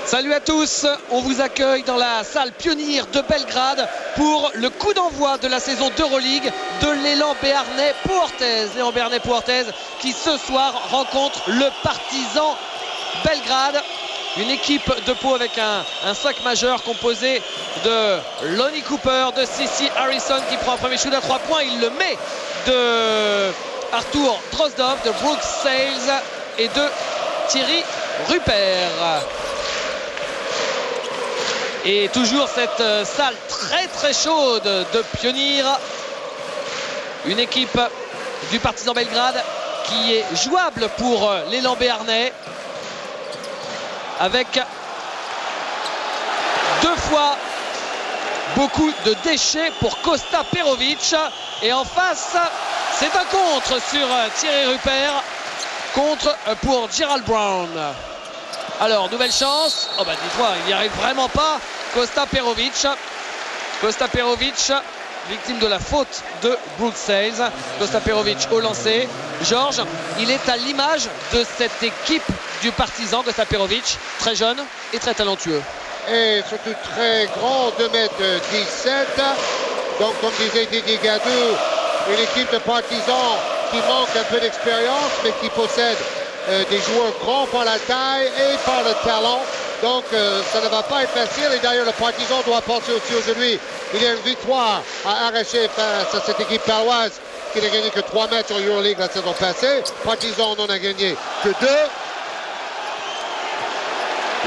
Salut à tous, on vous accueille dans la salle Pionnier de Belgrade pour le coup d'envoi de la saison d'Euroleague de l'élan béarnais Pau-Orthez. L'élan béarnais Pau-Orthez qui ce soir rencontre le Partizan Belgrade. Une équipe de Pau avec un 5 majeur composé de Lonnie Cooper, de C.C. Harrison qui prend un premier shoot à 3 points. Il le met de Artur Drozdov, de Brooks Sales et de Thierry Rupert. Et toujours cette salle très chaude de Pionnier. Une équipe du Partizan Belgrade qui est jouable pour l'élan béarnais. Avec deux fois beaucoup de déchets pour Kosta Perovic. Et en face, c'est un contre sur Thierry Rupert. Contre pour Gerald Brown. Alors, nouvelle chance. Oh bah dis-toi, il n'y arrive vraiment pas. Kosta Perovic. Kosta Perovic, victime de la faute de Brooks Sales. Kosta Perovic au lancer. Georges, il est à l'image de cette équipe du Partizan. Kosta Perovic, très jeune et très talentueux. Et surtout très grand, 2,17 m. Donc, comme disait Didier Gadou, une équipe de Partizan qui manque un peu d'expérience, mais qui possède des joueurs grands par la taille et par le talent. Donc, ça ne va pas être facile. Et d'ailleurs, le Partizan doit penser aussi aujourd'hui. Il y a une victoire à arracher face à cette équipe paloise qui n'a gagné que 3 matchs en Euroleague la saison passée. Partizan n'en a gagné que 2.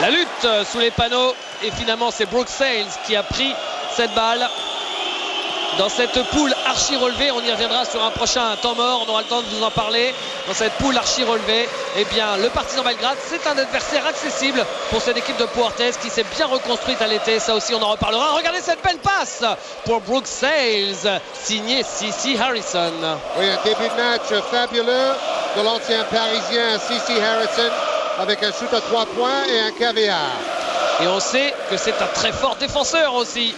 La lutte sous les panneaux. Et finalement, c'est Brooks Sales qui a pris cette balle. Dans cette poule archi relevée, on y reviendra sur un prochain temps mort, on aura le temps de vous en parler. Dans cette poule archi relevée, eh bien, le Partizan Belgrade, c'est un adversaire accessible pour cette équipe de Pau-Orthez qui s'est bien reconstruite à l'été. Ça aussi, on en reparlera. Regardez cette belle passe pour Brooks Sales, signé C.C. Harrison. Oui, un début de match fabuleux de l'ancien Parisien C.C. Harrison avec un shoot à 3 points et un caviar. Et on sait que c'est un très fort défenseur aussi.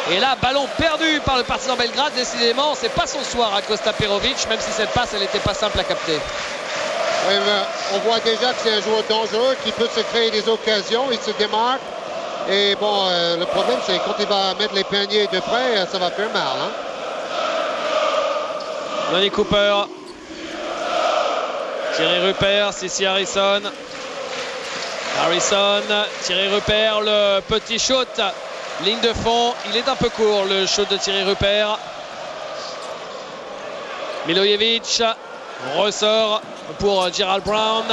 Et là, ballon perdu par le Partizan Belgrade. Décidément, c'est pas son soir à Kosta Perovic, même si cette passe, elle n'était pas simple à capter. Oui, on voit déjà que c'est un joueur dangereux qui peut se créer des occasions. Il se démarque. Et bon, le problème, c'est quand il va mettre les paniers de près, ça va faire mal. Hein? Lonnie Cooper. Thierry Rupert, C.C. Harrison. Harrison, Thierry Rupert, le petit shoot. Ligne de fond, il est un peu court le shoot de Thierry Rupert. Milojevic ressort pour Gerald Brown.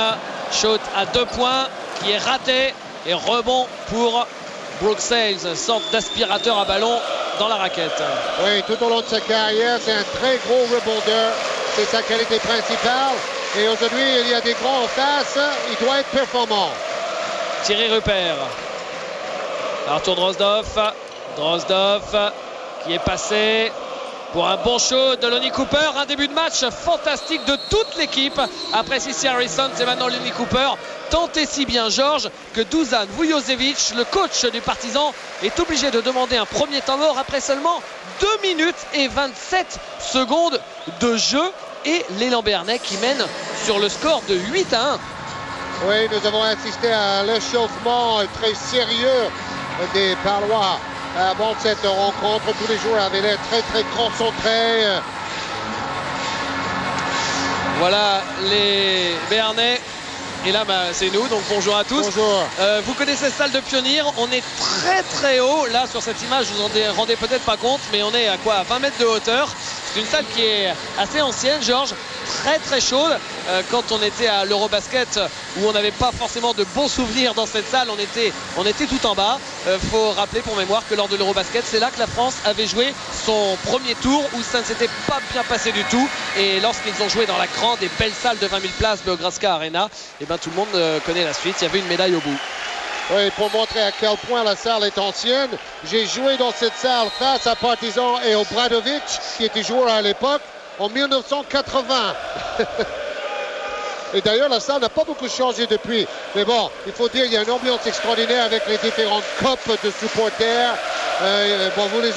Shoot à 2 points qui est raté et rebond pour Brooks Sales, sorte d'aspirateur à ballon dans la raquette. Oui, tout au long de sa carrière, c'est un très gros rebondeur. C'est sa qualité principale. Et aujourd'hui, il y a des grands en face. Il doit être performant. Thierry Rupert. Artur Drozdov qui est passé pour un bon show de Lonnie Cooper. Un début de match fantastique de toute l'équipe. Après C.C. Harrison, c'est maintenant Lonnie Cooper. Tant et si bien, Georges, que Dusan Vujosevic, le coach du Partizan, est obligé de demander un premier temps mort après seulement 2 minutes et 27 secondes de jeu. Et l'élan béarnais qui mène sur le score de 8-1. Oui, nous avons assisté à l'échauffement très sérieux des Palois avant cette rencontre. Tous les joueurs avaient l'air très concentrés. Voilà les Béarnais. Et là, c'est nous, donc bonjour à tous. Bonjour. Vous connaissez cette salle de Pionnier. On est très haut. Là, sur cette image, vous en rendez peut-être pas compte, mais on est à quoi? À 20 mètres de hauteur. C'est une salle qui est assez ancienne, Georges. Très chaude. Quand on était à l'Eurobasket, où on n'avait pas forcément de bons souvenirs dans cette salle, on était tout en bas. Faut rappeler pour mémoire que lors de l'Eurobasket, c'est là que la France avait joué son premier tour, où ça ne s'était pas bien passé du tout. Et lorsqu'ils ont joué dans la grande et belle salle de 20 000 places, Beogradská Arena, et ben tout le monde connaît la suite. Il y avait une médaille au bout. Oui, pour montrer à quel point la salle est ancienne, j'ai joué dans cette salle face à Partizan et Obradovic, qui était joueur à l'époque, en 1980. Et d'ailleurs, la salle n'a pas beaucoup changé depuis. Mais bon, il faut dire, il y a une ambiance extraordinaire avec les différentes copes de supporters. Bon, vous les